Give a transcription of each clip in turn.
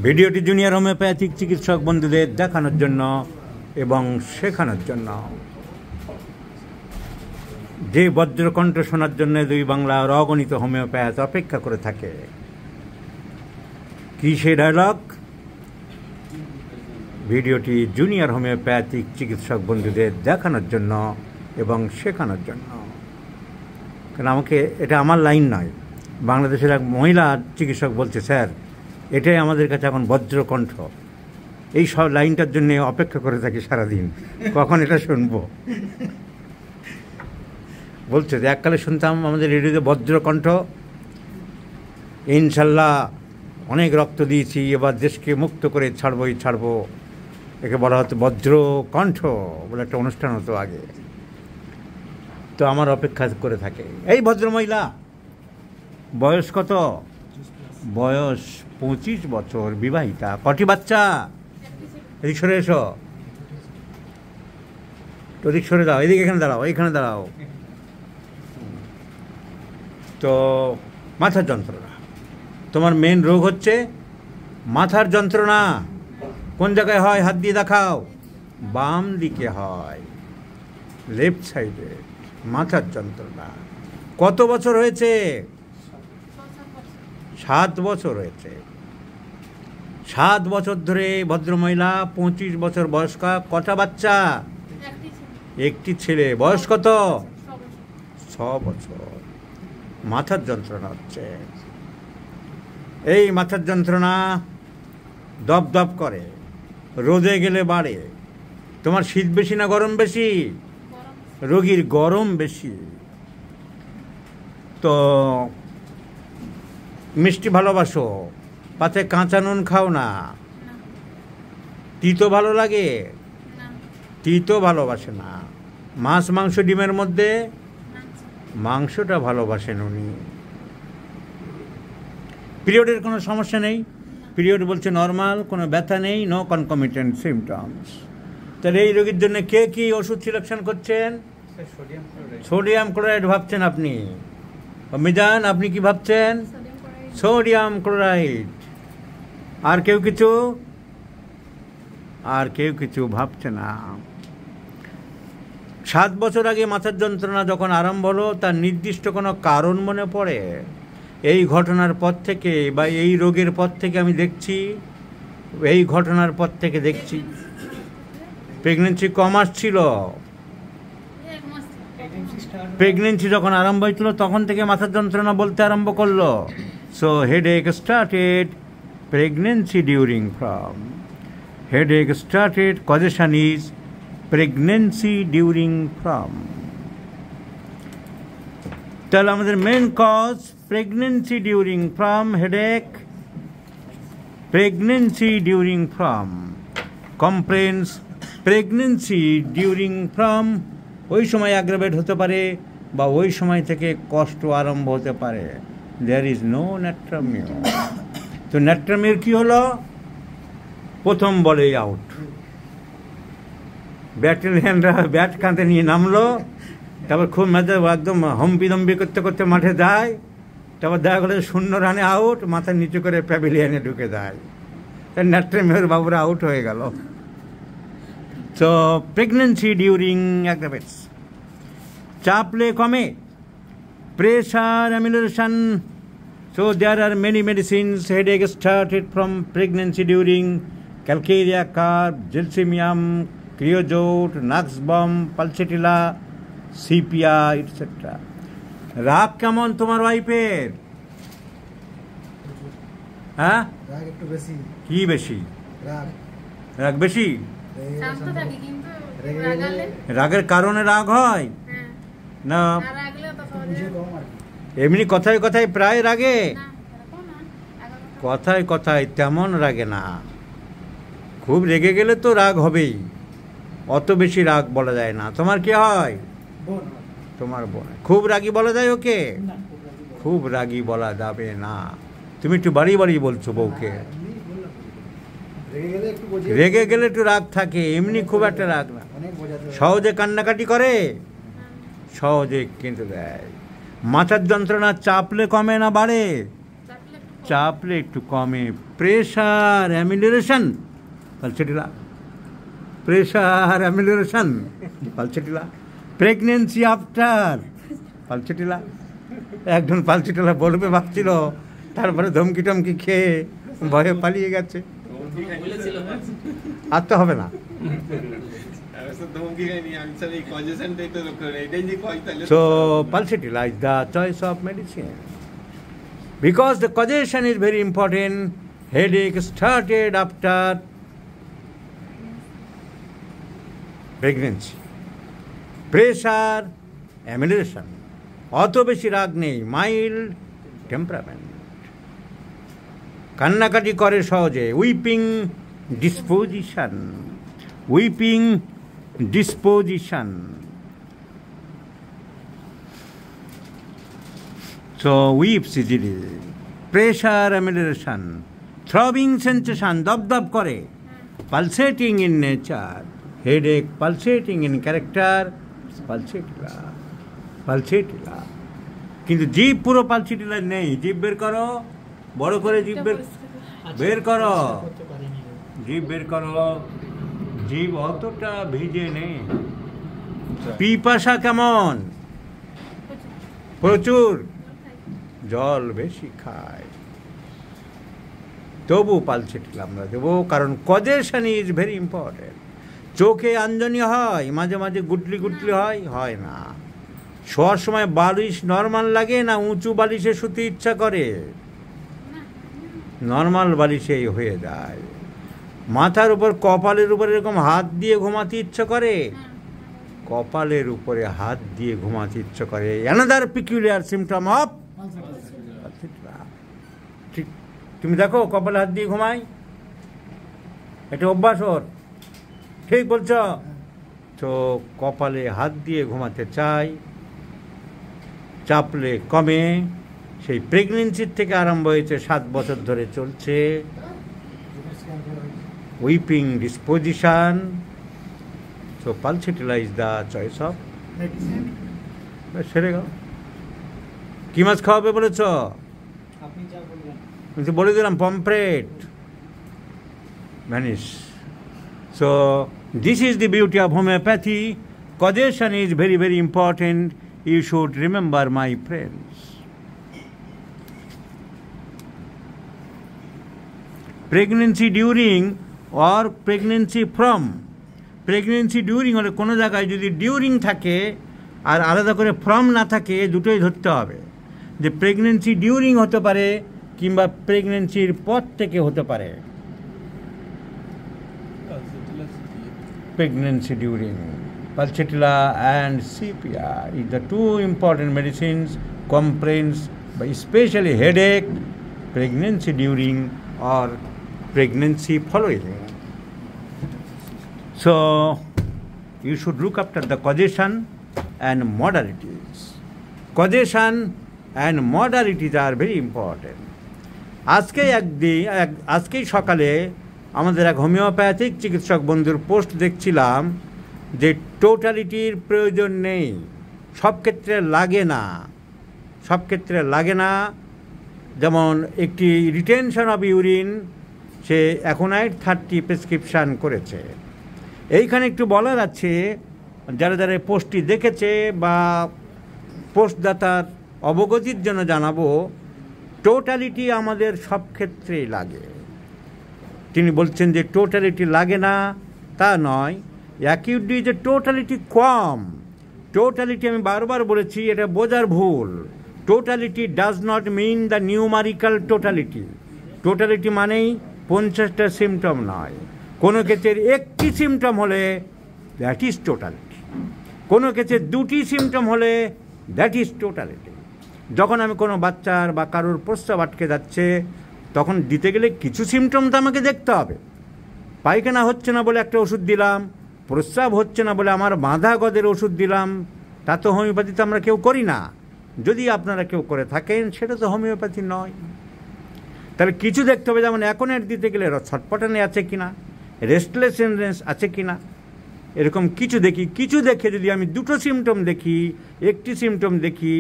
ভিডিওটি junior homeopathic চিকিৎসক বন্ধুদের দেখানোর জন্য এবং শেখানোর জন্য। যে বজ্রকণ্ঠ শোনার জন্য দুই বাংলার অগণিত হোমিওপ্যাথ অপেক্ষা করে থাকে। কি সেই ডায়লগ? ভিডিওটি জুনিয়র হোমিওপ্যাথিক চিকিৎসক বন্ধুদের দেখানোর জন্য এবং শেখানোর জন্য। কারণ আমাকে, এটা আমার লাইন নয়, বাংলাদেশের এক মহিলা চিকিৎসক বলছে, স্যার এটাই আমাদের কাছে এখন বজ্রকণ্ঠ। এই সব লাইনটার জন্য অপেক্ষা করে থাকি সারাদিন, কখন এটা শুনবো। বলছে যে এককালে শুনতাম আমাদের রেডিওতে বজ্রকণ্ঠ, ইনশাল্লাহ অনেক রক্ত দিয়েছি, এবার দেশকে মুক্ত করে ছাড়বো। একে বলা হতো বজ্রকণ্ঠ বলে একটা অনুষ্ঠান হতো আগে। তো আমার অপেক্ষা করে থাকে এই ভদ্রমহিলা। বয়স কত? বয়স 25 বছর, বিবাহিতা। কটি বাচ্চা? এদিক সরে এসো, ওদিক সরে দাও, এদিকে এখানে দাঁড়াও, এইখানে দাঁড়াও। তো মাথার যন্ত্রণা, তোমার মেন রোগ হচ্ছে মাথার যন্ত্রণা। কোন জায়গায় হয়? হাত দিয়ে দেখাও। বাম দিকে হয়, লেফট সাইডে মাথার যন্ত্রণা। কত বছর হয়েছে? 7 বছর হয়েছে। 7 বছর ধরে ভদ্রমহিলা, 25 বছর বয়স্কা। কটা বাচ্চা? একটি ছেলে। বয়স কত? 6 বছর। মাথার যন্ত্রণা হচ্ছে। এই মাথার যন্ত্রণা দপ করে, রোদে গেলে বাড়ে। তোমার শীত বেশি না গরম বেশি? রোগীর গরম বেশি। তো মিষ্টি ভালোবাসো, পাতে কাঁচা নুন খাও না। তিতো ভালো লাগে? তিতো ভালোবাসে না। মাছ মাংস ডিমের মধ্যে মাংসটা ভালোবাসেন উনি। পিরিয়ডের কোনো সমস্যা নেই? পিরিয়ড বলছে নর্মাল, কোনো ব্যথা নেই, নো কনকমিটেন্ট সিমটমস। তাহলে এই রোগীর জন্য কে কি ওষুধ সিলেকশন করছেন? সোডিয়াম ক্লোরাইড ভাবছেন আপনি। মিজান, আপনি কি ভাবছেন? Sodium chloride. আর কেউ কিছু? আর কেউ কিছু ভাবছে না। 7 বছর আগে মাথার যন্ত্রণা যখন আরম্ভ হলো, তার নির্দিষ্ট কোনো কারণ মনে পড়ে? এই ঘটনার পর থেকে বা এই রোগের পর থেকে আমি দেখছি, এই ঘটনার পর থেকে দেখছি প্রেগনেন্সি কম আসছিল। প্রেগনেন্সি যখন আরম্ভ হয়েছিল তখন থেকে মাথার যন্ত্রণা বলতে আরম্ভ করলো। So headache started pregnancy during from. Headache started, causation is pregnancy during from. তাহলে আমাদের main cause pregnancy during from headache, pregnancy during from complaints, pregnancy during from. ওই সময় অ্যাগ্রাভেট হতে পারে বা ওই সময় থেকে কষ্ট আরম্ভ হতে পারে। দেয়ার ইজ নো ন্যাট্রামিও। তো ন্যাট্রামিওর কি হলো? প্রথম বলেই আউট। ব্যাটালিয়ানরা ব্যাট কাঁধে নিয়ে নামলো, তারপর খুব মেজা একদম হম্পি করতে করতে মাঠে যায়। তারপর দেখা গেলো 0 রানে আউট, মাথা নিচু করে প্যাভিলিয়ানে ঢুকে দেয়। ন্যাট্রামিওর বাবুরা আউট হয়ে গেল। So pregnancy during aggravates. চাপলে কমে, pressure amelioration. So there are many medicines. Headache started from pregnancy during calcarea carb, gelsemium, creozote, Nuxbom, pulsatilla, sepia, etc. রাগ কেমন তোমার ওয়াইফের? হ্যাঁ, রাগ একটু বেশি। কি বেশি? রাগ বেশি। রাগের কারণে রাগ হয় না? এমনি কথায় কথায় প্রায় রাগে, কথায় কথায় তেমন রাগে না। খুব রেগে গেলে তো রাগ হবেই, অত বেশি রাগ বলা যায় না। তোমার কি হয়? তোমার বোন খুব রাগী বলা যায় ওকে? খুব রাগী বলা যাবে না। তুমি একটু বাড়ি বলছো বউকে। রেগে গেলে একটু রাগ থাকে, এমনি খুব একটা রাগ না। সহজে কান্নাকাটি করে, সহজে কেঁদে দেয়। মাথার যন্ত্রণা চাপলে কমে না বাড়ে? চাপলে একটু কমে, pressure amelioration, pulsatilla, pressure amelioration, pulsatilla, pregnancy after, pulsatilla. একজন পালসেটিলা বলবে ভাবছিল, তারপরে ধমকি টমকি খেয়ে ভয়ে পালিয়ে গেছে। আর তো হবে না। So pulsatilla is the choice of medicine. Because the causation is very important, headache started after pregnancy. Pressure, amylation. অত বেশি রাগ নেই, মাইল্ড টেম্পারামেন্ট, কান্নাকাটি করে সহজে, weeping disposition, weeping disposition. So weeps easily, pressure amelioration, throbbing sensation, dab dab করে, pulsating in nature, headache, pulsating in character, pulsatilla, pulsatilla. কিন্তু জীব পুরো পালসেটিলা নেই। জীব বের করো, বড় করে জীব বের করো, জীব বের করো। জীব অতটা ভিজে নেই। পিপাসা কেমন? প্রচুর, জল বেশি খায়। তবু পালসেটিলা আমরা দেবো, কারণ কজেশন ইজ ভেরি ইম্পর্টেন্ট। চোখে আঞ্জনি হয়, মাঝে মাঝে গুটলি গুটলি হয় না। শোয়ার সময় বালিশ নর্মাল লাগে না উঁচু বালিশে শুতে ইচ্ছা করে? নর্মাল বালিশেই হয়ে যায়। মাথার উপর, কপালের উপরে এরকম হাত দিয়ে ঘুমাতে ইচ্ছা করে? কপালের উপরে হাত দিয়ে ঘুমাতে ইচ্ছা করে। Another peculiar symptom of pulsatilla. ঠিক, তুমি দেখো কপালে হাত দিয়ে ঘুমাই, এটা অভ্যাস ওর, ঠিক বলছ? তো কপালে হাত দিয়ে ঘুমাতে চাই, চাপলে কমে। সেই প্রেগনেন্সির থেকে আরম্ভ হয়েছে, 7 বছর ধরে চলছে। Weeping disposition. So pulsatilla is the choice of medicine. সেরে গেল। কি মাছ খাওয়াবে বলেছ? আমি বলে দিলাম pomfret, vanish. So this is the beauty of homeopathy. Causation is very very important. You should remember, my friends. Pregnancy during or pregnancy from. Pregnancy during হলে কোনো জায়গায় যদি ডিউরিং থাকে আর আলাদা করে ফ্রম না থাকে, দুটোই ধরতে হবে। যে প্রেগনেন্সি ডিউরিং হতে পারে কিংবা প্রেগনেন্সির পর থেকে হতে পারে। Pregnancy during, pulsatilla and sepia is the two important medicines complaints by especially headache, pregnancy during or pregnancy following. So you should look after the causation and modalities. Causation and modalities are very important. আজকেই সকালে আমাদের এক homeopathic চিকিৎসক বন্ধুর post দেখছিলাম যে টোটালিটির প্রয়োজন নেই, সব ক্ষেত্রে লাগে না। যেমন একটি retention of urine, say aconite 30 prescription করেছে। এইখানে একটু বলার আছে, যারা যারা পোস্টটি দেখেছে বা পোস্টদাতার অবগতির জন্য জানাবো, টোটালিটি আমাদের সব ক্ষেত্রেই লাগে। তিনি বলছেন যে টোটালিটি লাগে না তা নয়, অ্যাকিউটলি যে টোটালিটি কম। টোটালিটি আমি বারবার বলেছি, এটা বোঝার ভুল। Totality does not mean the numerical totality. Totality মানেই 50টা সিমটম নয়। কোনো ক্ষেত্রে একটি সিমটম হলে দ্যাট ইজ টোটালিটি, কোনো ক্ষেত্রে 2টি সিমটম হলে দ্যাট ইজ টোটালিটি। যখন আমি কোনো বাচ্চার বা কারোর প্রস্রাব আটকে যাচ্ছে, তখন দিতে গেলে কিছু সিমটম তো আমাকে দেখতে হবে। পায়খানা হচ্ছে না বলে একটা ওষুধ দিলাম, প্রস্রাব হচ্ছে না বলে আমার বাঁধা গদের ওষুধ দিলাম, তা তো হোমিওপ্যাথিতে আমরা কেউ করি না। যদি আপনারা কেউ করে থাকেন, সেটা তো হোমিওপ্যাথি নয়। তাহলে কিছু দেখতে হবে, যেমন অ্যাকোনেট দিতে গেলে ছটপটানি আছে কিনা, রেস্টলেসনেস আছে কিনা, এরকম কিছু দেখি। কিছু দেখে যদি আমি 2টো সিমটম দেখি, একটি সিমটম দেখি,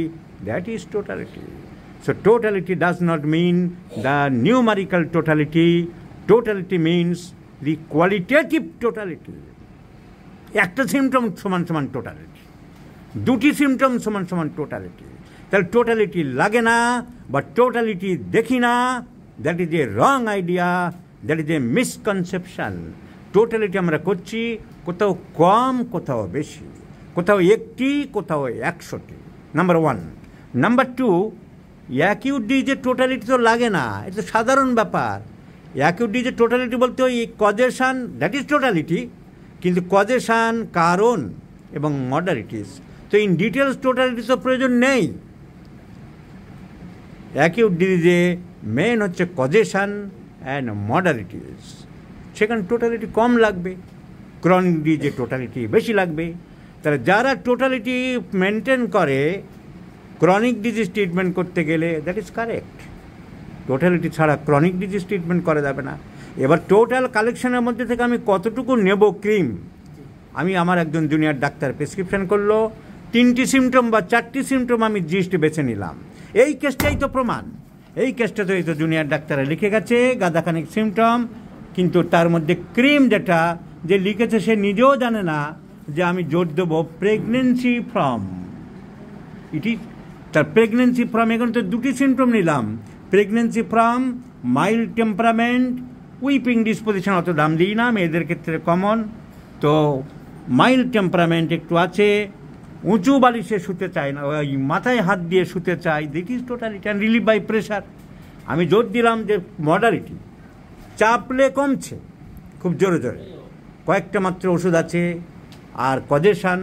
that is totality. So totality does not mean the numerical totality. Totality means the qualitative totality. একটা সিমটম সমান সমান টোটালিটি, দুটি সিমটম সমান সমান টোটালিটি। তাহলে টোটালিটি লাগে না বা টোটালিটি দেখি না, that is a wrong idea, that is a misconception. Totality আমরা করছি কোথাও কম, কোথাও বেশি, কোথাও একটি, কোথাও 100টি। Number one. Number two, acutely যে টোটালিটি তো লাগে না, এটা সাধারণ ব্যাপার। অ্যাকিউটলি যে টোটালিটি বলতে ওই কজেশন, দ্যাট ইজ টোটালিটি, কিন্তু কজেশন, কারণ এবং মডালিটিস। তো ইন ডিটেলস টোটালিটি তো প্রয়োজন নেই। অ্যাকিউট ডিজিজে মেন হচ্ছে কজেশন অ্যান্ড মডালিটিস, সেখানে টোটালিটি কম লাগবে। ক্রনিক ডিজিজে টোটালিটি বেশি লাগবে। তাহলে যারা টোটালিটি মেনটেন করে ক্রনিক ডিজিজ ট্রিটমেন্ট করতে গেলে, দ্যাট ইজ কারেক্ট। টোটালিটি ছাড়া ক্রনিক ডিজিজ ট্রিটমেন্ট করা যাবে না। এবার টোটাল কালেকশনের মধ্যে থেকে আমি কতটুকু নেব ক্রিম, আমি আমার একজন জুনিয়র ডাক্তার প্রেসক্রিপশন করলো, 3টি সিমটম বা 4টি সিমটম আমি জিস্ট বেছে নিলাম। এই কেসটাই তো প্রমাণ। এই কেসটা তো এই তো জুনিয়র ডাক্তারা লিখে গেছে গাদাখানিক সিমটম, কিন্তু তার মধ্যে ক্রিম যেটা যে লিখেছে সে নিজেও জানে না যে আমি জোর দেবো প্রেগনেন্সি ফ্রম। ইট ইজ তার প্রেগনেন্সি ফ্রম। এখন তো 2টি সিমটম নিলাম, pregnancy from, mild temperament, weeping disposition অত দাম দিই না, মেয়েদের ক্ষেত্রে কমন। তো মাইল্ড টেম্পারামেন্ট একটু আছে, উঁচু বালিশে শুতে চায় না, ওই মাথায় হাত দিয়ে শুতে চাই, this is totality. And relieve by pressure, আমি জোর দিলাম যে মডালিটি, চাপলে কমছে খুব জোরে জোরে, কয়েকটা মাত্র ওষুধ আছে। আর causation,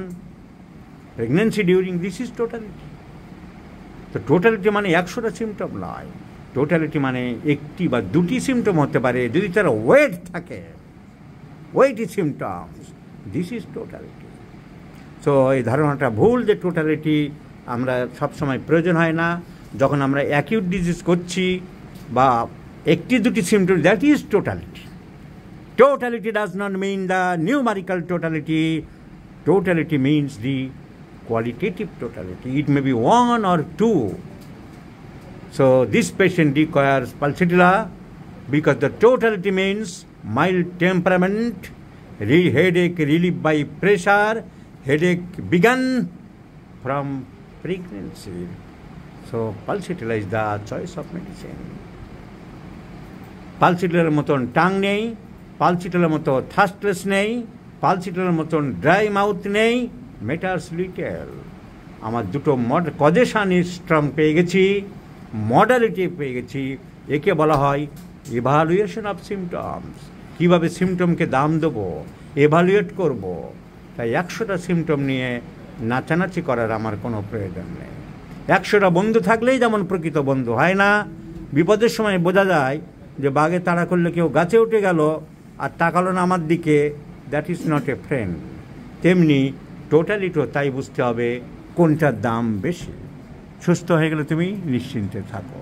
pregnancy during, this is totality. তো টোটালিটি মানে 100টা সিমটম নয়। টোটালিটি মানে 1টি বা 2টি সিমটম হতে পারে, যদি তার ওয়েট থাকে, weighty symptoms, this is totality. So এই ধারণাটা ভুল যে টোটালিটি আমরা সবসময় প্রয়োজন হয় না। যখন আমরা অ্যাকিউট ডিজিজ করছি বা 1-2টি symptom, that is totality. Totality does not mean the numerical totality. Totality means the qualitative totality. It may be 1 or 2. So this patient requires pulsatilla because the totality means mild temperament, headache relief by pressure, headache begun from pregnancy. So pulsatilla is the choice of medicine. Pulsatilla মতন tongue নেই, pulsatilla মতো থার্স্টলেস নেই, পালসিটার মতন dry mouth নেই, matters little. আমার দুটো causation strong পেয়ে গেছি, মডালিটি পেয়ে গেছি। একে বলা হয় ইভালুয়েশন অফ সিমটমস। কীভাবে সিমটমকে দাম দেবো, এভালুয়েট করব। তাই 100টা সিমটম নিয়ে নাচানাচি করার আমার কোনো প্রয়োজন নেই। 100টা বন্ধু থাকলেই যেমন প্রকৃত বন্ধু হয় না, বিপদের সময় বোঝা যায় যে বাঘে তাড়া করলে কেউ গাছে উঠে গেল আর তাকালো না আমার দিকে, that is not a friend. তেমনি টোটালিটিও তাই বুঝতে হবে কোনটার দাম বেশি। সুস্থ হয়ে গেলে তুমি নিশ্চিন্তে থাকো।